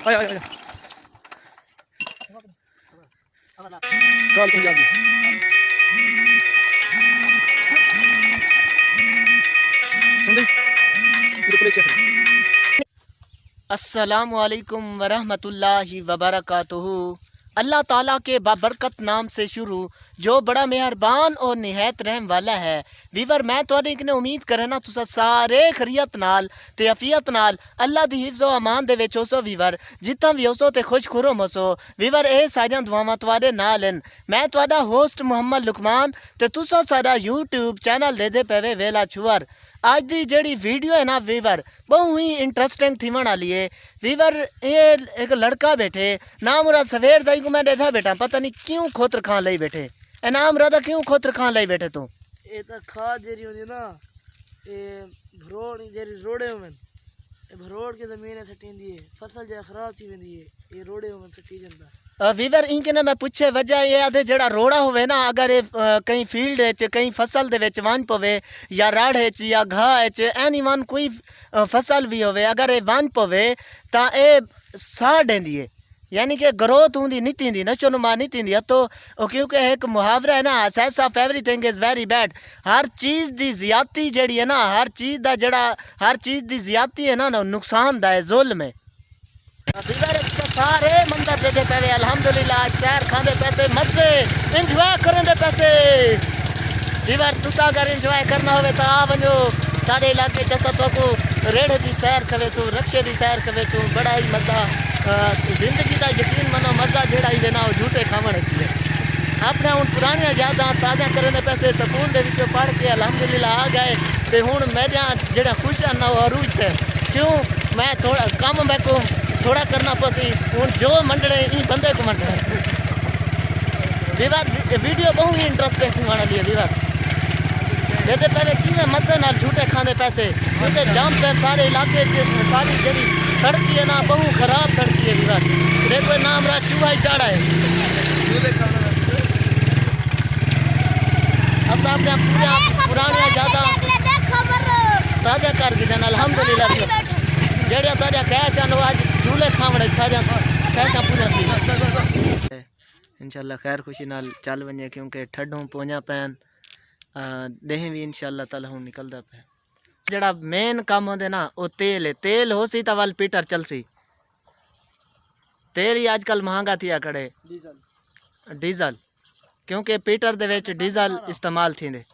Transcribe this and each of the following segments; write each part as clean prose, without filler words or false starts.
आया आया कल तुम जाओगे सुन दे ये प्ले चेक अस्सलामु अलैकुम वरहमतुल्लाहि वबरकातुहू। अल्लाह ताला के बाबरकत नाम से शुरू जो बड़ा मेहरबान और निहायत रहम वाला है। वीवर मैं तुहाडे कने उम्मीद करना तुसा सारे खरीयत नाल ते अफियत नाल अल्लाह दी हिफ्ज़ो अमान दे विच होसो वीवर जितना भी होसो ते खुश खुरम होसो वीवर ए सारियां दुआवां तुहाडे नाल हैं। मैं तुहाडा होस्ट मुहम्मद लुकमान ते तुसा साडा यूट्यूब चैनल दे पेवे वेला छुअर। आज दी जड़ी वीडियो है ना वीवर बहुत ही इंटरेस्टिंग थी वाली है वीवर। ये एक लड़का बैठे नाम रहा सवेर दाई को मैं देखा बेटा पता नहीं क्यों खोतर खान लाई बैठे ए नाम रहा क्यों खोतर खान लाई बैठे तू ये तो खाद जेरी होती ना ये भरोड़ जेरी रोड़े में भरोड़ की जमीन है सटी दी है फसल जो खराब थी वेंदी है ये रोड़े में सटी जंदा वीवर इनके ने मैं पूछे वजह ये आधे जड़ा रोड़ा होवे ना अगर ये कहीं फील्ड है कहीं फसल दे विच वन पवे या राड़ है या घाह है एनी वन कोई फसल भी होवे अगर ये वन पवे ता ये साह देंदी है यानी कि ग्रोथ होंदी नहीं थी नशोनुमा नहीं थी तो क्योंकि एक मुहावरा है ना sense of everything is very bad. हर चीज़ दी ज़्यादती जड़ी है ना हर चीज़ दा जड़ा हर चीज़ दी ज़्यादती है ना नुकसानदा है जुल्म है। सारे मंदिर देते पे अल्हम्दुलिल्लाह शहर खाते पैसे मजे इंजॉय करेंगे पैसे दीवार तुसा अगर इंजॉय करना हो तो आ वनो सारे इलाके चसा तो रेड़े की सैर कवे तू रक्शे की सैर कवे तू बड़ा ही मजा जिंदगी का यकीन मनो मजा जेड़ा ही देना वो झूठे खावण चाहिए अपने हूँ पुरानियां यादां ताज़ा करने पैसे स्कूल दे विचों पढ़ के अल्हम्दुलिल्लाह आ गए तो हूँ मेरा जेड़ा खुश है ना वो अरूज थे क्यों मैं थोड़ा कम मैं को थोड़ा करना पसी हूँ जो मंडने ई बंदे को मंडने विवाद वीडियो बहुत ही इंटरेस्टिंग थी वाली है विवाद देते पहले कि मजे नाल झूठे खाने पैसे क्योंकि जाम पे सारे इलाके सारी जड़ी सड़की है ना बहुत खराब सड़की है विवाद देखो नाम रहा चूहा ही चाड़ा है असा अपने पूरा पुरानियां ज़्यादा ताज़ा कर दी अल्हम्दुलिल्लाह जेड़िया सारिया कैश आन आज झूले खावण सारिया कैशा पूरा थी इंशाल्लाह खैर खुशी नाल चल वने क्योंकि ठड्डों पोंजा पैन देह भी इंशाल्लाह ताला हूँ निकलदा पे जड़ा मेन काम होंदे ना वो तेल है तेल हो सी तवल पीटर चल सी तेल ही आजकल महंगा थिया खड़े डीजल क्योंकि पीटर दे विच डीजल इस्तेमाल थींदे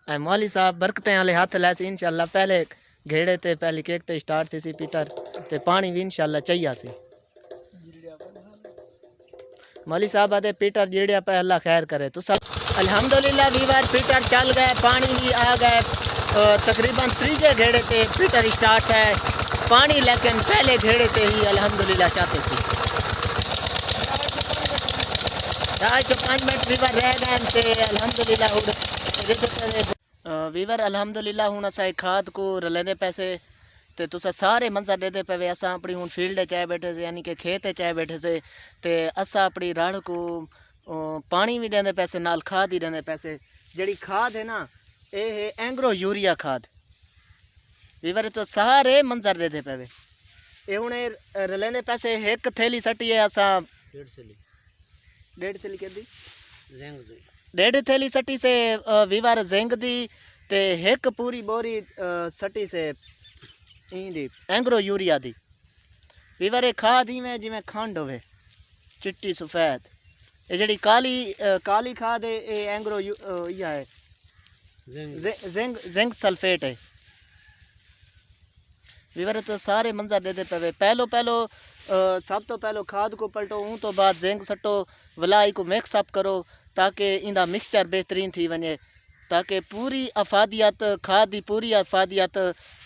ए मौली साहब बरकतें वाले हाथ लैस इंशाल्लाह पहले घेड़े ते पहली केक ते स्टार्ट थी सी पीटर ते पानी भी इंशाल्लाह चाहिए सी मौली साहब आते पीटर जीड़िया पे अल्लाह खैर करे तो सब अल्हम्दुलिल्लाह वीवर पीटर चल गए पानी भी आ गए तकरीबन त्रीजे घेड़े ते पीटर स्टार्ट है पानी लेकिन पहले घेड़े ते ही अल्हम्दुलिल्लाह चाहते सी 5 मिनट वीवर रह गए थे अल्हम्दुलिल्लाह वीवर अल्हम्दुलिल्लाह हूँ असा खाद को रलेंदे पैसे तो तुसा सारे मंजर देते पे असा अपनी हूँ फील्ड चाहे बैठे से यानी कि खेत चाहे बैठे से तो असा अपनी राड़ को पानी भी देंदे पैसे नाल खाद ही देंदे पैसे जड़ी खाद है ना ये है एंग्रो यूरिया खाद वीवर तो सारे मंजर देते पे ये हूँ रलेंदे पैसे एक थैली सटी है असा 1.5 थैली के 1.5 थैली सटी से वीवर जेंग दी ते एक पूरी बोरी सटी से दी एंग्रो यूरिया दी वीवर खाद ही में जिमें खंड होवे चिट्टी सफेद ये जड़ी काली खाद है ये एंग्रो या है जिंक सल्फेट है वीवर तो सारे मंजर देते पे पहलो सब तो पहलो खाद को पलटो हूँ तो बाद जिंक सटो वलाई को मिक्स अप करो ताकि इंदा मिक्सचर बेहतरीन थी वने ताकि पूरी अफादियत खाद की पूरी अफादियत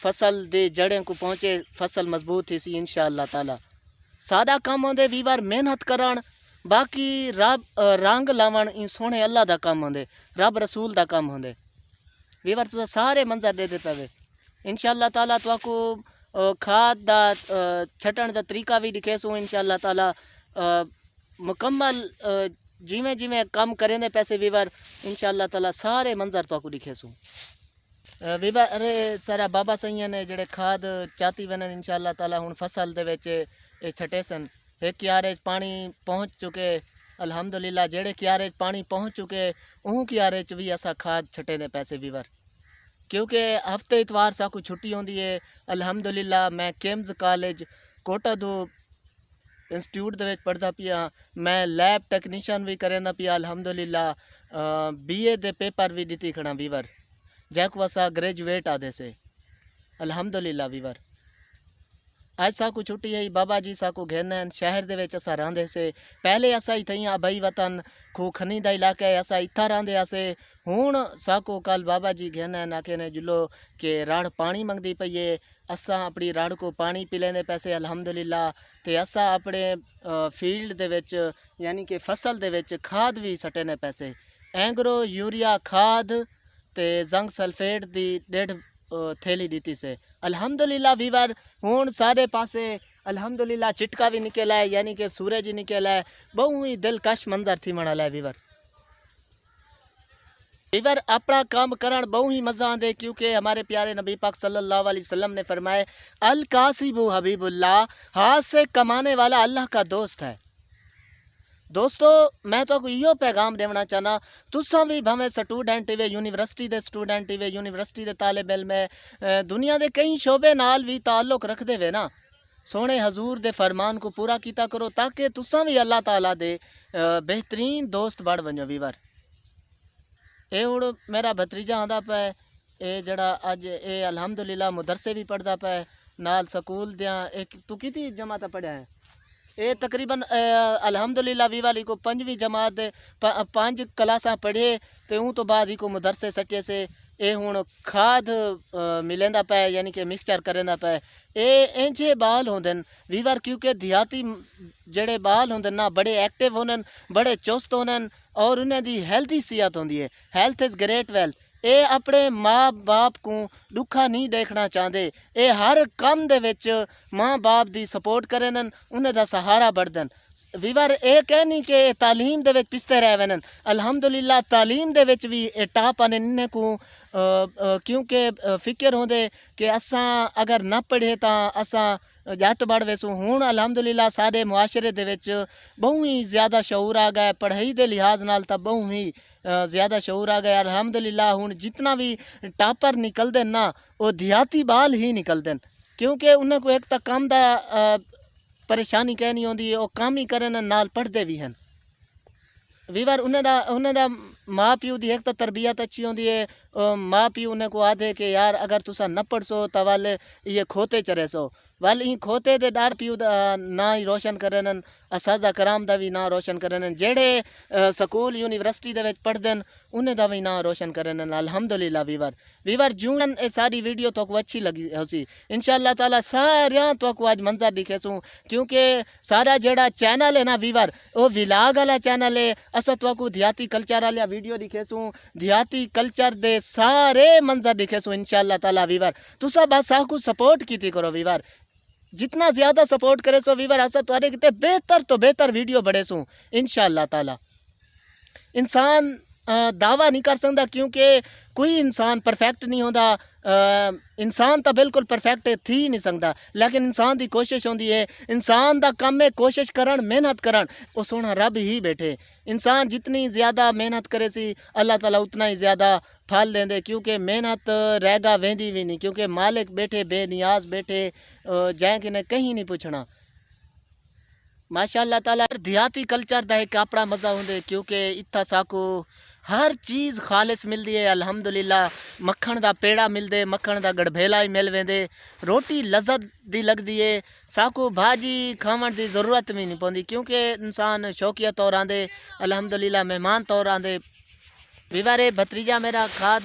फसल दे जड़ें को पहुँचे फसल मजबूत थी सी इंशाअल्लाह ताला सादा काम होंदे वीवर मेहनत करन बाकी रब रंग लावन इन सोने अल्लाह दा काम होंदे रब रसूल दा काम होंदे वीवर तो सारे मंजर दे देता वे इंशाअल्लाह ताला तो को खाद दा छटन दा तरीका भी दिखेसू इंशाअल्लाह ताला मुकम्मल जिमें जिमें काम करेंदे पैसे वीवर इंशाअल्लाह ताला सारे मंजर तो को दिखेसू। विवा अरे सारा बाबा सही ने जड़े खाद चाती वन इंशाअल्लाह ताला हुन फसल दे विच ये छटे सन एक क्यारे पानी पहुँच चुके अल्हम्दुलिल्लाह जेड़े क्यारे पानी पहुँच चुके उह क्यारे च भी असा खाद छटे ने पैसे वीवर क्योंकि हफ्ते इतवार साकू छुट्टी होंदी है अल्हम्दुलिल्लाह मैं केम्स कॉलेज कोटा दो इंस्टीट्यूट दे विच पढ़दा पिया मैं लैब टेक्नीशियन भी करदा पिया अल्हम्दुलिल्लाह BA दे पेपर भी दिती खड़ा वीवर जैको असा ग्रेजुएट आदे से अल्हम्दुलिल्लाह वीवर आज साकू छुट्टी है बाबा जी साकू घेरन शहर दे विच असा रहंदे से पहले असा ही थई अबई वतन खू खनी दा इलाका है असा इत्था रहंदे आसे हुण साकू कल बाबा जी घेरन आके ने जुलो के राड़ पानी मंगदी पई है असा अपनी राड़ को पानी पिलेंदे पैसे अल्हम्दुलिल्लाह ते असा अपने फील्ड दे विच यानी कि फसल दे विच खाद भी सटे ने पैसे एंग्रो यूरिया खाद ते जंग सल्फेट दी 1.5 थैली दी से अल्हम्दुलिल्लाह वीवर हुण सारे पासे अल्हम्दुलिल्लाह चिटका भी निकला है यानी कि सूरज ही निकला है बहु ही दिलकश मंजर थी मनाला है वीवर अपना काम करण बहु ही मज़ा आंदे क्योंकि हमारे प्यारे नबी पाक सल्लल्लाहु अलैहि वसल्लम ने फरमाए अल कासिबु हबीबुल्लाह हाथ से कमाने वाला अल्लाह का दोस्त है। दोस्तों मैं तो इहो पैगाम देना चाहना तुसा भी भावें स्टूडेंट वे यूनिवर्सिटी के स्टूडेंट वे यूनिवर्सिटी के तालिब इल्म है दुनिया के कई शोबे नाल भी ताल्लुक रखते वे ना सोने हजूर दे फरमान को पूरा किया करो ताकि तुसा भी अल्लाह ताला दे बेहतरीन दोस्त बड़ बनो वीवर ये हुण मेरा भतीजा आंदा पे ये जड़ा अज ये अल्हम्दुलिल्लाह मुदरसे भी पढ़दा पे नाल स्कूल दियां एक तू किती जमात पढ़िया है ये तकरीबन अल्हम्दुलिल्लाह वी वाली को 5वीं जमात 5 क्लासा पढ़े तो ऊँ तो बाद ही को मुदरसे सटे से ये हुण खाद मिलेंदा पे यानी कि मिक्सचर करेंदा पे ये इंजे बाल होंदे वीवर क्योंकि देहाती जड़े बाल होंदे ना बड़े एक्टिव होंदे बड़े चुस्त होंदे और उन्हें दी हेल्थी सेहत होंदी है हेल्थ इज़ ग्रेट वेल्थ ये अपने माँ बाप को दुखा नहीं देखना चाहते ये हर काम दे विच माँ बाप दी सपोर्ट करन उन्हें दा सहारा बढ़दन वीवर ये कहनी कि तालीम दे विच पिछते रह वन अल्हम्दुलिल्लाह तालीम दे विच भी टाप आने इन्हें को क्योंकि फिक्र होंदे कि असा अगर ना पढ़े तो असा जट बढ़ वैसू हुण अल्हम्दुलिल्लाह सारे मुआशरे दे विच बहु ही ज़्यादा शऊर आ गया पढ़ाई के लिहाज नाल तो बहु ही ज़्यादा शऊर आ गया अल्हम्दुलिल्लाह हुण जितना भी टापर निकलते ना वो देहाती बाल ही निकलते क्योंकि उन्हें को एक तो काम दा परेशानी कहनी होंदी है वो काम ही करन नाल पढ़ते भी हैं वीवर उन्हें दा माँ प्यू की एक तो तरबियत अच्छी होंदी है माँ प्यू उन्हें को आदे कि यार अगर तुसा न पढ़ सो तो वल ये खोते चरे सो वल ई खोते दे डार प्यू ना ही रोशन करन असाजा कराम दा भी ना रोशन करन जेड़े स्कूल यूनिवर्सिटी दे विच पढ़दन उन्हें दा भी ना रोशन करन अल्हम्दुलिल्लाह वीवर जून ये सारी वीडियो तो अच्छी लगी होसी इंशाअल्लाह ताला सारियां तो आज मंजर दिखेसूँ क्योंकि सारा जेड़ा चैनल है ना वीवर वो विलाग वाला चैनल है असा तो देहाती कल्चर वाला वीडियो दिखेसूँ देहाती कल्चर दे सारे मंजर दिखेसूँ इंशाअल्लाह ताला वीवर तुसा बस साकू सपोर्ट की करो वीवर जितना ज़्यादा सपोर्ट करे सो वीवर असा तुआरे किते बेहतर तो बेहतर वीडियो बड़े सूँ इंशाअल्लाह ताला इंसान दावा नहीं कर सकता क्योंकि कोई इंसान परफेक्ट नहीं होता इंसान तो बिल्कुल परफेक्ट थी नहीं सकता लेकिन इंसान की कोशिश होती है इंसान का काम है कोशिश करन मेहनत करन वो सोना रब ही बैठे इंसान जितनी ज़्यादा मेहनत करे सी अल्लाह ताला उतना ही ज़्यादा फल देंदे क्योंकि मेहनत रहेगा वेंदी भी नहीं क्योंकि मालिक बैठे बेनियाज बैठे जै कि कहीं नहीं पूछना माशाअल्लाह ताला देहाती कल्चर का एक अपना मज़ा होंदे क्योंकि इत्था साकू हर चीज़ खालिस मिलती है अल्हम्दुलिल्लाह मक्खन का पेड़ा मिलते मक्खन का गड़भेला ही मिल वेंदे रोटी लज़त दी लगती है साकू भाजी खावन की ज़रूरत भी नहीं पौंदी क्योंकि इंसान शौकिया तौर आंदे अल्हम्दुलिल्लाह मेहमान तौर आंदे विवारे भतीजा मेरा खाद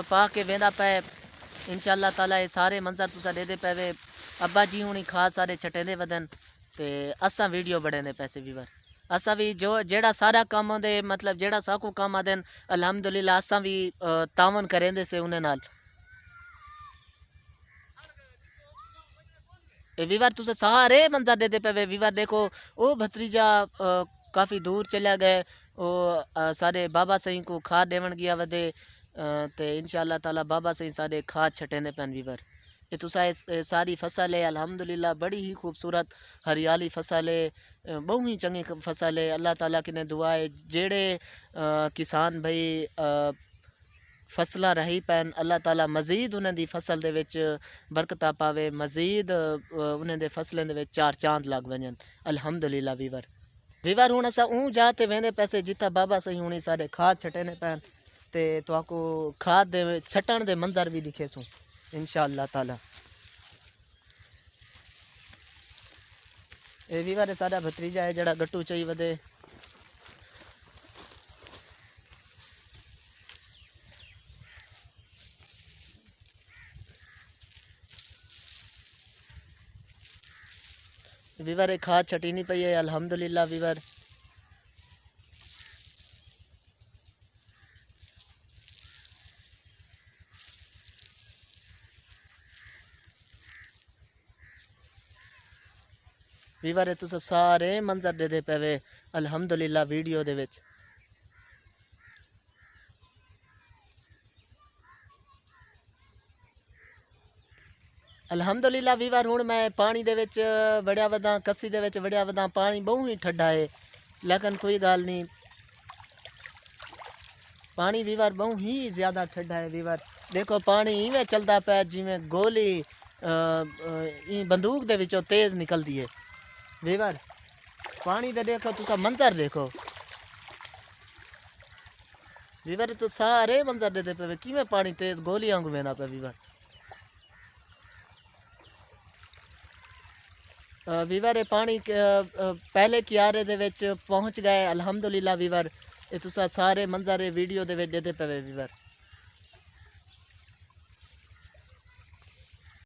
पा के वेंदा पे इंशाअल्लाह ताला ये सारे मंजर तुसा दे पे अब्बा जी हुणी खाद सारे छटेंदे वदन ते असा वीडियो बड़े पैसे वीवर असा भी जो जेड़ा सारा काम होंदे मतलब जेड़ा साकू काम आदन अल्हम्दुलिल्लाह असा भी तावन करेंदे से उन्हें नाल वीवर तुसे सारे मंजर देते पे वीवर देखो वो भतीजा काफ़ी दूर चला गए वो सारे बाबा सही को खाद देवन गया वदे ते इंशाअल्लाह ताला बाबा सही साढ़े खाद छटेंदे पैन वीवर। ये तुसा सारी फसल है अल्हम्दुलिल्लाह बड़ी ही खूबसूरत हरियाली फसल है, बहुत ही चंगी फसल है। अल्लाह ताला किने दुआ है जेड़े किसान भाई फसलां रही पैन अल्लाह ताला मज़ीद उन्हें दी फसल दे विच बरकतां पावे, मज़ीद उन्हें दे फसलें दे विच चार चांद लग वजन अल्हम्दुलिल्लाह वीवर। वीवर हुण असां ऊँ जाते वेंदे पैसे जिथा बाबा सही हुणी सारे खाद छटेने पैन ते तुआको खाद दे छटण दे मंजर भी दिखेसूं इंशाअल्लाह ताला। ए वीवर है साडा भतीजा है जड़ा गट्टू चई वदे। वीवर एक खाद छटीनी पई है अल्हम्दुलिल्लाह वीवर। वीवर है तुस सारे मंजर दे पे अल्हम्दुलिल्लाह वीडियो दे विच। अल्हम्दुलिल्लाह वीवर हुण मैं पानी दे विच वड़िया वदा कस्सी दे विच वड़िया वदा पानी बहुत ही ठंडा है लेकिन कोई गल नहीं पानी वीवर बहुत ही ज़्यादा ठंडा है वीवर। देखो पानी इवें चलता पे जिमें गोली बंदूक दे विचों तेज़ निकलती है वीवर। पानी दे देखो तुसा मंजर देखो वीवर तो सारे मंजर दे पे किवें पानी तेज़ गोली आंगू वेंदा पे वीवर। वीवर पानी पहले कियारे दे विच पहुंच गए अल्हम्दुलिल्लाह वीवर। ये तुसा सारे मंजर वीडियो दे विच देते पे वीवर।